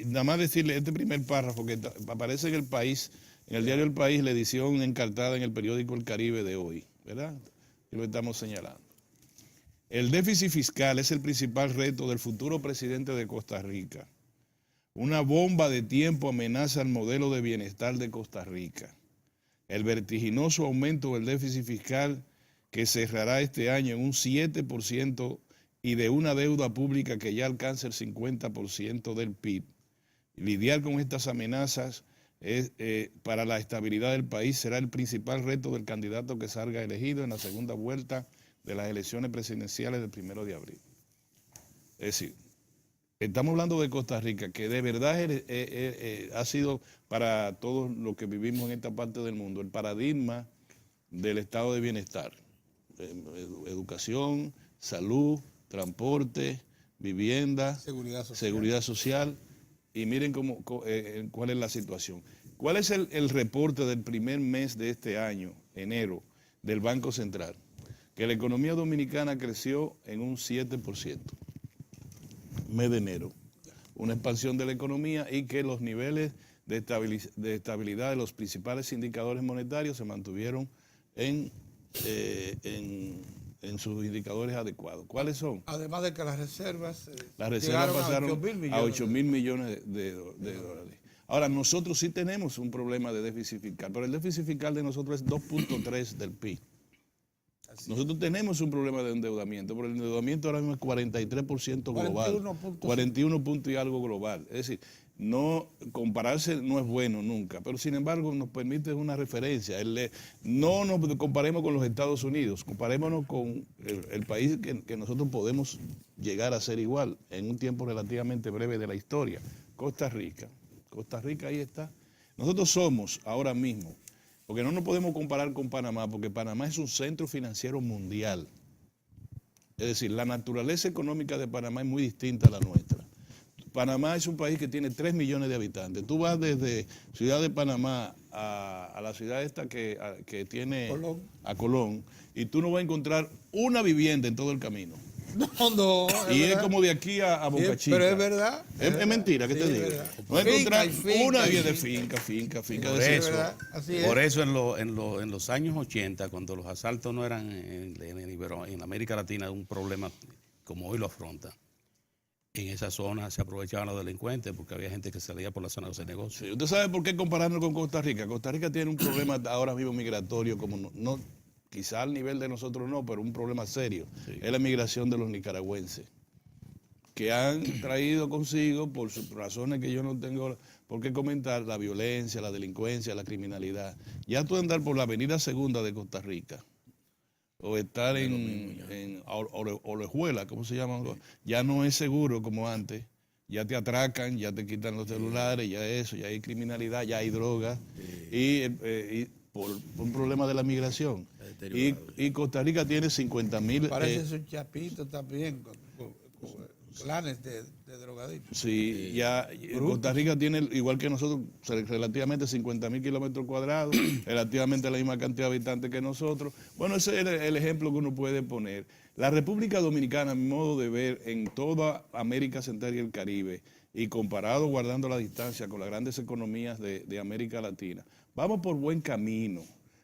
nada más decirle este primer párrafo que aparece en el país, en el diario El País, la edición encartada en el periódico El Caribe de hoy, ¿verdad? Y lo estamos señalando. El déficit fiscal es el principal reto del futuro presidente de Costa Rica. Una bomba de tiempo amenaza el modelo de bienestar de Costa Rica. El vertiginoso aumento del déficit fiscal que cerrará este año en un 7% y de una deuda pública que ya alcanza el 50% del PIB. Lidiar con estas amenazas para la estabilidad del país será el principal reto del candidato que salga elegido en la segunda vuelta de las elecciones presidenciales del 1 de abril. Es decir, estamos hablando de Costa Rica, que de verdad ha sido para todos los que vivimos en esta parte del mundo el paradigma del estado de bienestar. Educación, salud, transporte, vivienda, seguridad social. Y miren cuál es la situación. ¿Cuál es el reporte del primer mes de este año, enero, del Banco Central? Que la economía dominicana creció en un 7%. Mes de enero, una expansión de la economía y que los niveles de estabilidad de los principales indicadores monetarios se mantuvieron en sus indicadores adecuados. ¿Cuáles son? Además de que las reservas pasaron a 8.000 millones de dólares. dólares. Ahora, nosotros sí tenemos un problema de déficit fiscal, pero el déficit fiscal de nosotros es 2.3 del PIB. Nosotros tenemos un problema de endeudamiento, pero el endeudamiento ahora mismo es 43% global. 41 puntos y algo global. Es decir, no compararse no es bueno nunca, pero sin embargo nos permite una referencia. No nos comparemos con los Estados Unidos, comparémonos con el país que nosotros podemos llegar a ser igual en un tiempo relativamente breve de la historia. Costa Rica. Costa Rica ahí está. Nosotros somos ahora mismo, porque no nos podemos comparar con Panamá, porque Panamá es un centro financiero mundial. Es decir, la naturaleza económica de Panamá es muy distinta a la nuestra. Panamá es un país que tiene 3 millones de habitantes. Tú vas desde Ciudad de Panamá a la ciudad esta que tiene Colón. A Colón, y tú no vas a encontrar una vivienda en todo el camino. No. Y es como de aquí a Boca Chica. Pero es verdad. Es mentira que te digo. No vas a encontrar una vivienda de finca. Por eso en los años 80, cuando los asaltos no eran en América Latina un problema como hoy lo afronta, en esa zona se aprovechaban los delincuentes porque había gente que salía por la zona de hacer negocios. Sí, ¿usted sabe por qué compararnos con Costa Rica? Costa Rica tiene un problema ahora mismo migratorio, como no quizá al nivel de nosotros no, pero un problema serio. Sí. Es la migración de los nicaragüenses, que han traído consigo, por razones que yo no tengo por qué comentar, la violencia, la delincuencia, la criminalidad. Ya tú andar por la avenida Segunda de Costa Rica, o estar en Orejuela, ¿cómo se llama? Sí. Ya no es seguro como antes. Ya te atracan, ya te quitan los celulares, ya eso, ya hay criminalidad, ya hay droga. Sí. Y por un problema de la migración. Y Costa Rica tiene 50,000... Parece su chapito también, con planes de drogadictos. Sí, ya Costa Rica tiene, igual que nosotros, relativamente 50,000 kilómetros cuadrados, relativamente la misma cantidad de habitantes que nosotros. Bueno, ese es el ejemplo que uno puede poner. La República Dominicana, a mi modo de ver, en toda América Central y el Caribe, y comparado, guardando la distancia con las grandes economías de América Latina, vamos por buen camino.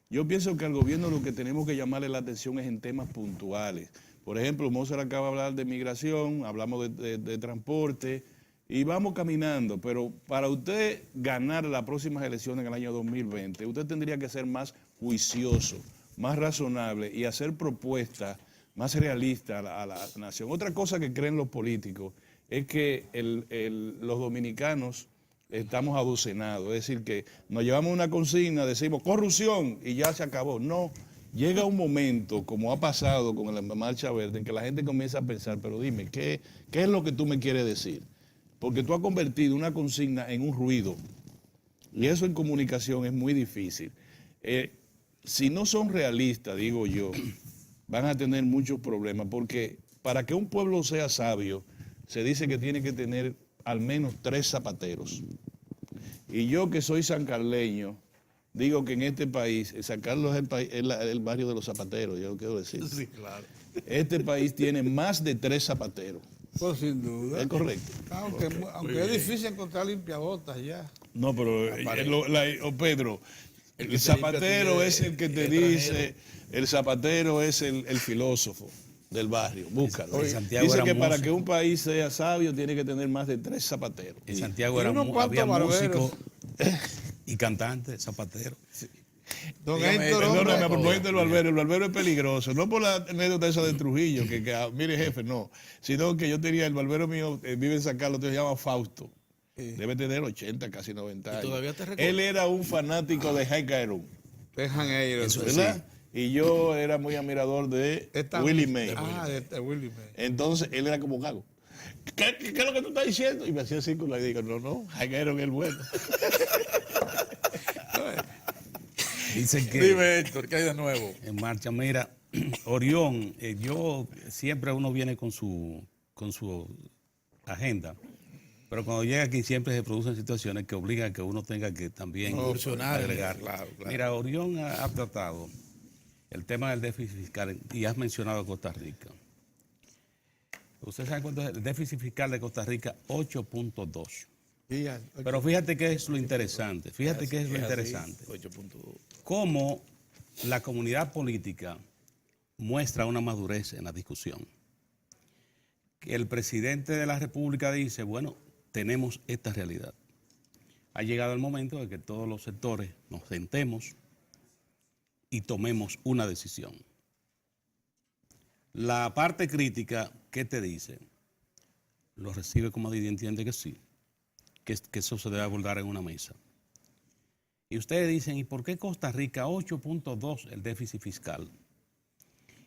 Yo pienso que al gobierno lo que tenemos que llamarle la atención es en temas puntuales. Por ejemplo, Mozart acaba de hablar de migración, hablamos de transporte, y vamos caminando, pero para usted ganar las próximas elecciones en el año 2020, usted tendría que ser más juicioso, más razonable y hacer propuestas más realistas a la nación. Otra cosa que creen los políticos es que los dominicanos estamos abucenados, es decir, que nos llevamos una consigna, decimos corrupción y ya se acabó. No, llega un momento, como ha pasado con la Marcha Verde, en que la gente comienza a pensar, pero dime, ¿qué es lo que tú me quieres decir? Porque tú has convertido una consigna en un ruido, y eso en comunicación es muy difícil. Si no son realistas, digo yo, van a tener muchos problemas, porque para que un pueblo sea sabio, se dice que tiene que tener al menos 3 zapateros. Y yo, que soy sancarleño, digo que en este país, San Carlos es el barrio de los zapateros, yo lo quiero decir. Sí, claro. Este país tiene más de 3 zapateros. Pues sin duda. Es correcto. Aunque es difícil encontrar limpiabotas ya. No, pero Pedro, el zapatero es el que te dice, el zapatero es el filósofo del barrio, búscalo. Dice que para que un país sea sabio tiene que tener más de 3 zapateros. En Santiago había músicos y cantantes, zapateros. Sí. Don Héctor, perdóname, a propósito del barbero, el barbero es peligroso, no por la anécdota esa de Trujillo, mire jefe, no, sino que yo tenía, el barbero mío vive en San Carlos, se llama Fausto, debe tener 80, casi 90 años. ¿Y todavía te recuerdas? Él era un fanático de Hank Aaron. De Hank Aaron, ¿verdad? Sí. Y yo era muy admirador de Willie May. De Willie May. Entonces, él era como Gago. ¿Qué es lo que tú estás diciendo? Y me hacía círculo y digo, no, Hank Aaron es el bueno. Dicen que... Dime, Héctor, ¿qué hay de nuevo? En marcha, mira, Orión, siempre uno viene con su agenda, pero cuando llega aquí siempre se producen situaciones que obligan a que uno tenga que también agregar. Claro. Mira, Orión ha tratado el tema del déficit fiscal y has mencionado Costa Rica. ¿Usted sabe cuánto es el déficit fiscal de Costa Rica? 8.2. Pero fíjate qué es lo interesante, cómo la comunidad política muestra una madurez en la discusión. El presidente de la República dice, bueno, tenemos esta realidad. Ha llegado el momento de que todos los sectores nos sentemos y tomemos una decisión. La parte crítica, ¿qué te dice? Lo recibe como entiende que sí. Que eso se debe abordar en una mesa. Y ustedes dicen, ¿y por qué Costa Rica 8.2 el déficit fiscal?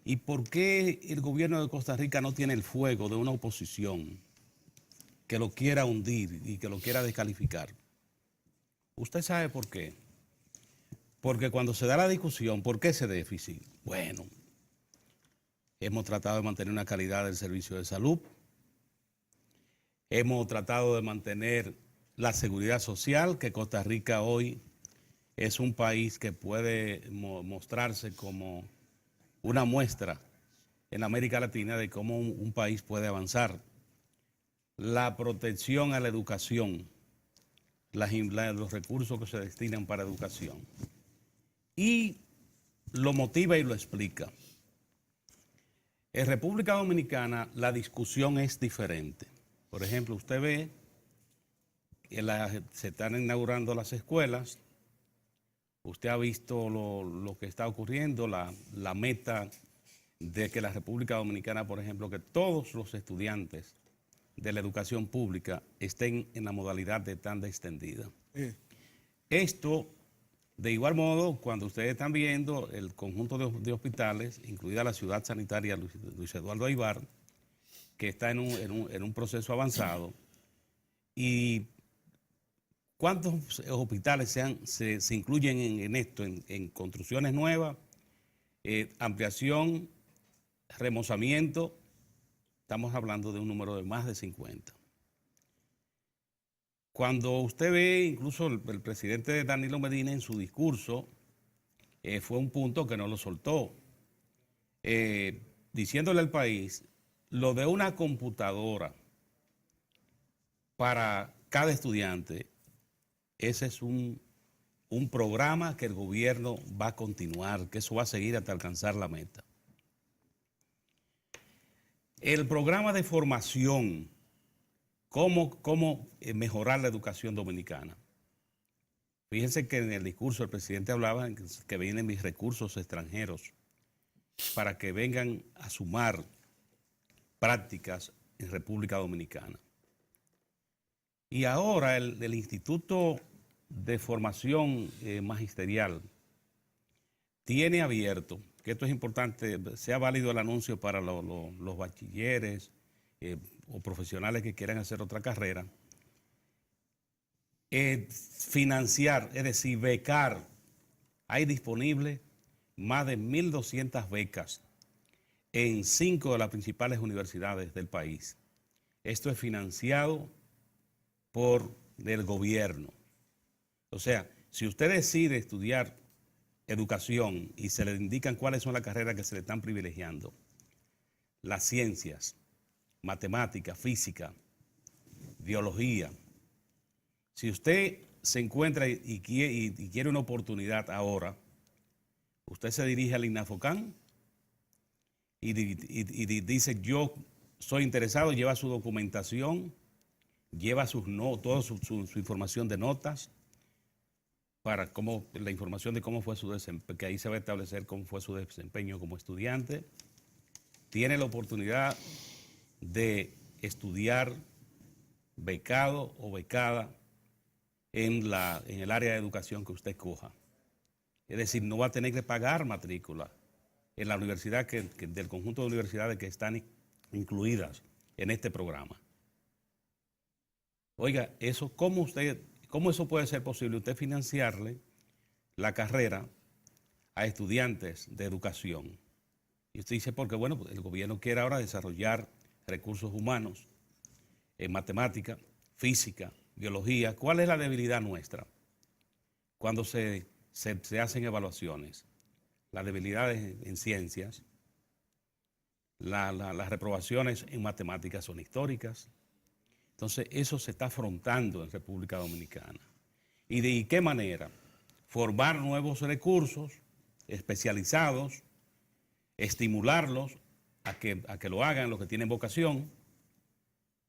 ¿Y por qué el gobierno de Costa Rica no tiene el fuego de una oposición que lo quiera hundir y que lo quiera descalificar? ¿Usted sabe por qué? Porque cuando se da la discusión, ¿por qué ese déficit? Bueno, hemos tratado de mantener una calidad del servicio de salud, hemos tratado de mantener la seguridad social, que Costa Rica hoy es un país que puede mostrarse como una muestra en América Latina de cómo un país puede avanzar. La protección a la educación, los recursos que se destinan para educación. Y lo motiva y lo explica. En República Dominicana la discusión es diferente. Por ejemplo, usted ve que se están inaugurando las escuelas, usted ha visto lo que está ocurriendo, la meta de que la República Dominicana, por ejemplo, que todos los estudiantes de la educación pública estén en la modalidad de tanda extendida. Esto, de igual modo, cuando ustedes están viendo el conjunto de hospitales, incluida la ciudad sanitaria Luis Eduardo Aybar, que está en un proceso avanzado, y cuántos hospitales se incluyen en esto, en construcciones nuevas, ampliación, remozamiento, estamos hablando de un número de más de 50. Cuando usted ve, incluso el presidente Danilo Medina en su discurso, fue un punto que no lo soltó, diciéndole al país, lo de una computadora para cada estudiante, ese es un programa que el gobierno va a continuar, que eso va a seguir hasta alcanzar la meta. El programa de formación, cómo mejorar la educación dominicana. Fíjense que en el discurso el presidente hablaba que vienen mis recursos extranjeros para que vengan a sumar prácticas en República Dominicana. Y ahora el Instituto de Formación Magisterial tiene abierto, que esto es importante, sea válido el anuncio para los bachilleres o profesionales que quieran hacer otra carrera, financiar, es decir, becar. Hay disponible más de 1.200 becas en 5 de las principales universidades del país. Esto es financiado por el gobierno. O sea, si usted decide estudiar educación y se le indican cuáles son las carreras que se le están privilegiando, las ciencias, matemática, física, biología, si usted se encuentra y quiere una oportunidad ahora, usted se dirige al INAFOCAN y dice, yo soy interesado, lleva su documentación, lleva toda su información de notas, para la información de cómo fue su desempeño, que ahí se va a establecer cómo fue su desempeño como estudiante. Tiene la oportunidad de estudiar becado o becada en el área de educación que usted escoja. Es decir, no va a tener que pagar matrícula en la universidad del conjunto de universidades que están incluidas en este programa. Oiga, ¿cómo eso puede ser posible? Usted financiarle la carrera a estudiantes de educación. Y usted dice, porque bueno, el gobierno quiere ahora desarrollar recursos humanos en matemática, física, biología. ¿Cuál es la debilidad nuestra cuando se hacen evaluaciones? Las debilidades en ciencias, las reprobaciones en matemáticas son históricas. Entonces, eso se está afrontando en República Dominicana. ¿Y de qué manera? Formar nuevos recursos especializados, estimularlos a que lo hagan los que tienen vocación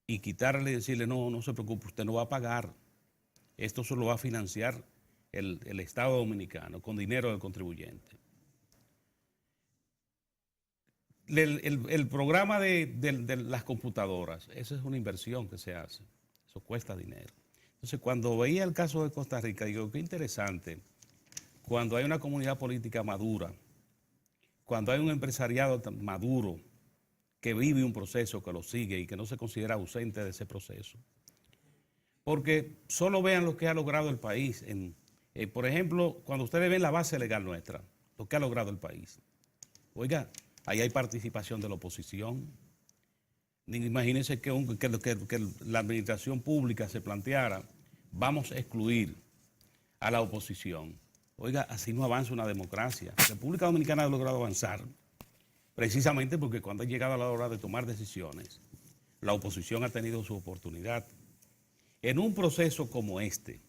y quitarle y decirle, no se preocupe, usted no va a pagar. Esto solo va a financiar el Estado Dominicano con dinero del contribuyente. El programa de las computadoras, eso es una inversión que se hace, eso cuesta dinero. Entonces, cuando veía el caso de Costa Rica, digo, qué interesante, cuando hay una comunidad política madura, cuando hay un empresariado maduro que vive un proceso, que lo sigue y que no se considera ausente de ese proceso. Porque solo vean lo que ha logrado el país. Por ejemplo, cuando ustedes ven la base legal nuestra, lo que ha logrado el país. Oiga, ahí hay participación de la oposición. Imagínense que la administración pública se planteara, vamos a excluir a la oposición. Oiga, así no avanza una democracia. La República Dominicana ha logrado avanzar precisamente porque cuando ha llegado a la hora de tomar decisiones, la oposición ha tenido su oportunidad. En un proceso como este,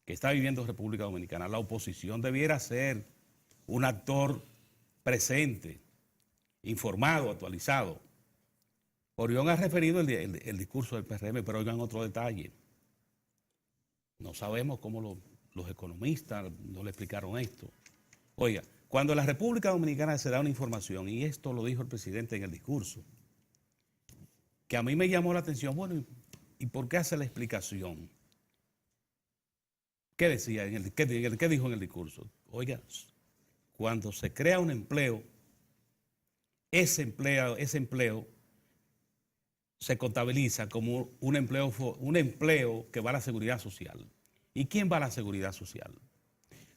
que está viviendo República Dominicana, la oposición debiera ser un actor presente, informado, actualizado. Orión ha referido el discurso del PRM, pero oigan otro detalle. No sabemos cómo los economistas no le explicaron esto. Oiga, cuando la República Dominicana se da una información, y esto lo dijo el presidente en el discurso, que a mí me llamó la atención, bueno, ¿y por qué hace la explicación? ¿Qué decía? ¿Qué dijo en el discurso? Oiga, cuando se crea un empleo, ese empleo se contabiliza como un empleo que va a la seguridad social. ¿Y quién va a la seguridad social?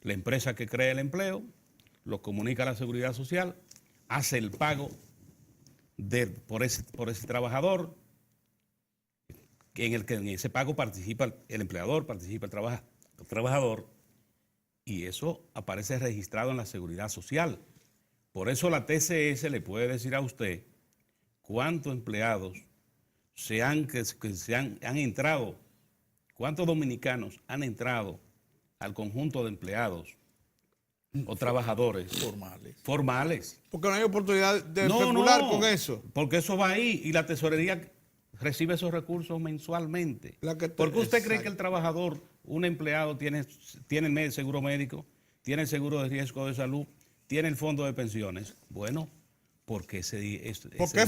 La empresa que crea el empleo lo comunica a la seguridad social, hace el pago por ese trabajador, en ese pago participa el empleador, participa el trabajador, y eso aparece registrado en la seguridad social. Por eso la TCS le puede decir a usted cuántos empleados han entrado, cuántos dominicanos han entrado al conjunto de empleados o trabajadores formales. Porque no hay oportunidad de especular con eso. Porque eso va ahí y la tesorería recibe esos recursos mensualmente. ¿Por qué usted cree que el trabajador, un empleado, tiene el seguro médico, tiene el seguro de riesgo de salud, tiene el fondo de pensiones? Bueno, porque es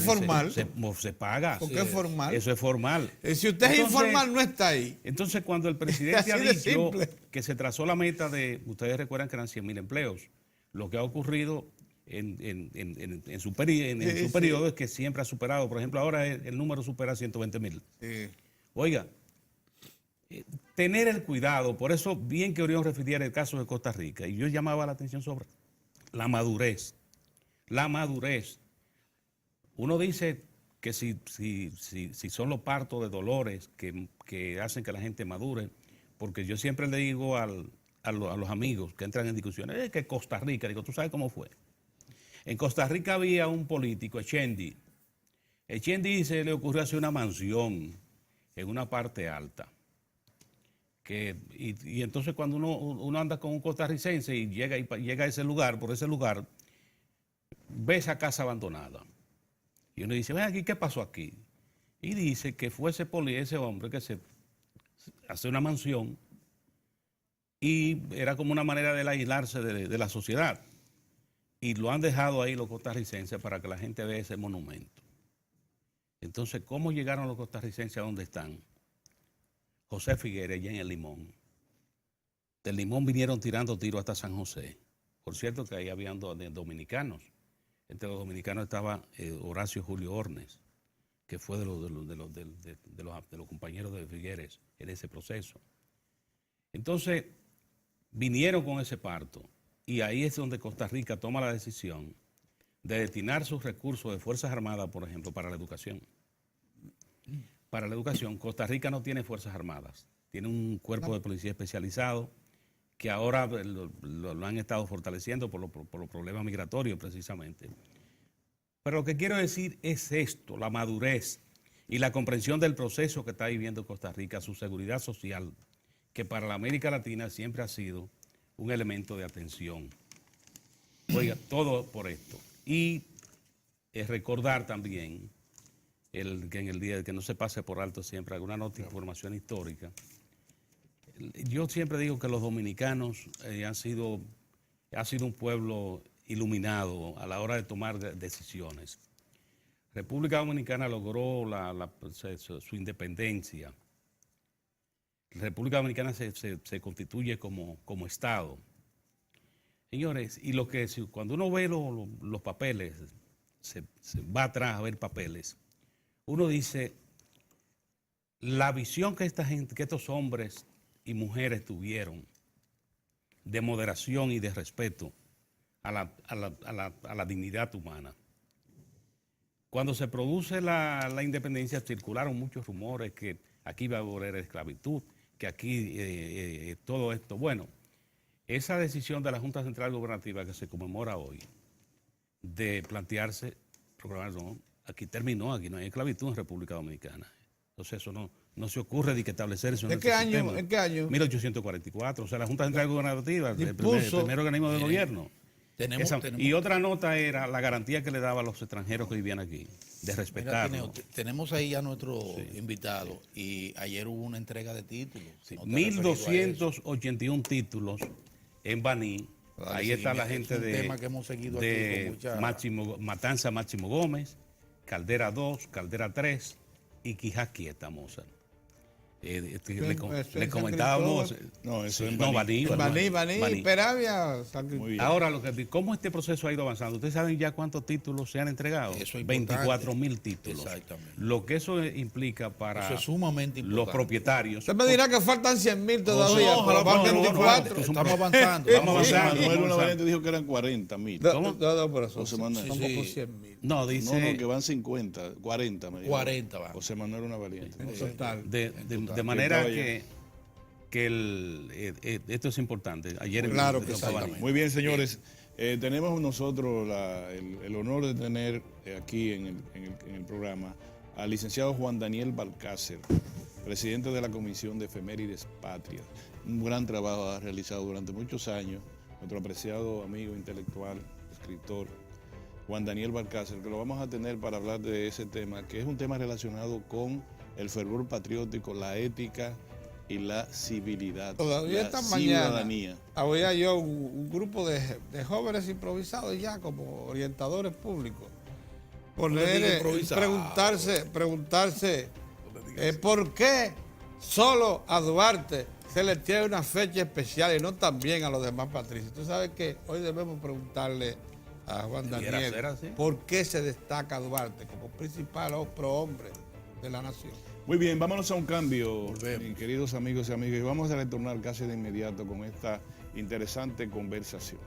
formal. Se paga. Porque es formal. Eso es formal. Si usted es informal, no está ahí. Entonces, cuando el presidente ha dicho que se trazó la meta ustedes recuerdan que eran 100.000 empleos, lo que ha ocurrido en su periodo es que siempre ha superado. Por ejemplo, ahora el número supera 120.000. Sí. Oiga, tener el cuidado, por eso bien que Orión refiriera el caso de Costa Rica, y yo llamaba la atención sobre la madurez. La madurez. Uno dice que si son los partos de dolores que hacen que la gente madure, porque yo siempre le digo a los amigos que entran en discusiones, que Costa Rica, digo, ¿tú sabes cómo fue? En Costa Rica había un político, Echendi. Echendi se le ocurrió hacer una mansión en una parte alta. Y entonces cuando uno anda con un costarricense y llega a ese lugar, por ese lugar, ve esa casa abandonada. Y uno dice, ven aquí, ¿qué pasó aquí? Y dice que fue ese hombre que se hace una mansión y era como una manera de aislarse de la sociedad. Y lo han dejado ahí los costarricenses para que la gente vea ese monumento. Entonces, ¿cómo llegaron los costarricenses a donde están? José Figueres, allá en el Limón. Del Limón vinieron tirando tiros hasta San José. Por cierto que ahí habían dominicanos. Entre los dominicanos estaba Horacio Julio Ornes, que fue de los compañeros de Figueres en ese proceso. Entonces, vinieron con ese parto. Y ahí es donde Costa Rica toma la decisión de destinar sus recursos de Fuerzas Armadas, por ejemplo, para la educación. Para la educación, Costa Rica no tiene Fuerzas Armadas. Tiene un cuerpo de policía especializado que ahora lo han estado fortaleciendo por los problemas migratorios, precisamente. Pero lo que quiero decir es esto, la madurez y la comprensión del proceso que está viviendo Costa Rica, su seguridad social, que para la América Latina siempre ha sido un elemento de atención. Oiga, todo por esto. Y recordar también que en el día de que no se pase por alto siempre alguna nota de información histórica. Yo siempre digo que los dominicanos han sido un pueblo iluminado a la hora de tomar decisiones. República Dominicana logró su independencia. República Dominicana se constituye como Estado. Señores, y cuando uno ve los papeles, se va atrás a ver papeles, uno dice, la visión que estos hombres y mujeres tuvieron de moderación y de respeto a la dignidad humana. Cuando se produce la independencia, circularon muchos rumores que aquí iba a haber esclavitud, que aquí todo esto. Bueno, esa decisión de la Junta Central Gubernativa que se conmemora hoy, de plantearse, no, aquí terminó, aquí no hay esclavitud en República Dominicana. Entonces eso no se ocurre de que establecer eso en qué año? ¿En qué año? 1844, o sea, la Junta Central Gubernativa, el primer organismo de gobierno. Y otra nota era la garantía que le daba a los extranjeros que vivían aquí, de Mira, respetarlo. tenemos ahí a nuestro invitado y ayer hubo una entrega de títulos. Sí, ¿No te has referido a eso? 1.281 títulos en Baní. Dale Ahí está la seguimiento. gente Es un tema que hemos seguido aquí de con mucha- Matanza Máximo Gómez, Caldera 2, Caldera 3 y Quijá Quieta, Mozart. Le comentábamos. No, eso es en no, Baní. Baní, Peravia, San Muy bien. Ahora, ¿cómo este proceso ha ido avanzando? ¿Ustedes saben ya cuántos títulos se han entregado? Eso es 24.000 títulos. Exactamente. Lo que eso implica para Eso es sumamente los importante. propietarios. Usted me dirá que faltan 100,000 todavía. No, ojalá, pero van no, no, 24. Estamos avanzando. Vamos José avanzando. Manuel, una avanzando. variante dijo que eran 40,000. ¿Cómo? No, pero son, José Manuel. son Sí, como sí. 100,000. No, dice. No, que van 50, 40. Me dijo. 40 van. José Manuel una variante. En total. De manera Estaba que esto es importante. Ayer Claro en- que sí. Exactamente. Muy bien, señores. Tenemos nosotros el honor de tener aquí en el programa al licenciado Juan Daniel Balcácer, presidente de la Comisión de Efemérides Patrias. Un gran trabajo ha realizado durante muchos años nuestro apreciado amigo intelectual, escritor, Juan Daniel Balcácer, que lo vamos a tener para hablar de ese tema, que es un tema relacionado con el fervor patriótico, la ética y la civilidad. Todavía la esta mañana ciudadanía. había yo un grupo de jóvenes improvisados ya como orientadores públicos. Poner, diga improvisado. preguntarse por qué solo a Duarte se le tiene una fecha especial y no también a los demás patricios. Tú sabes que hoy debemos preguntarle a Juan Debiera Daniel ser así. por qué se destaca Duarte como principal prohombre de la nación. Muy bien, vámonos a un cambio, Volvemos. mis queridos amigos y amigas, y vamos a retornar casi de inmediato con esta interesante conversación.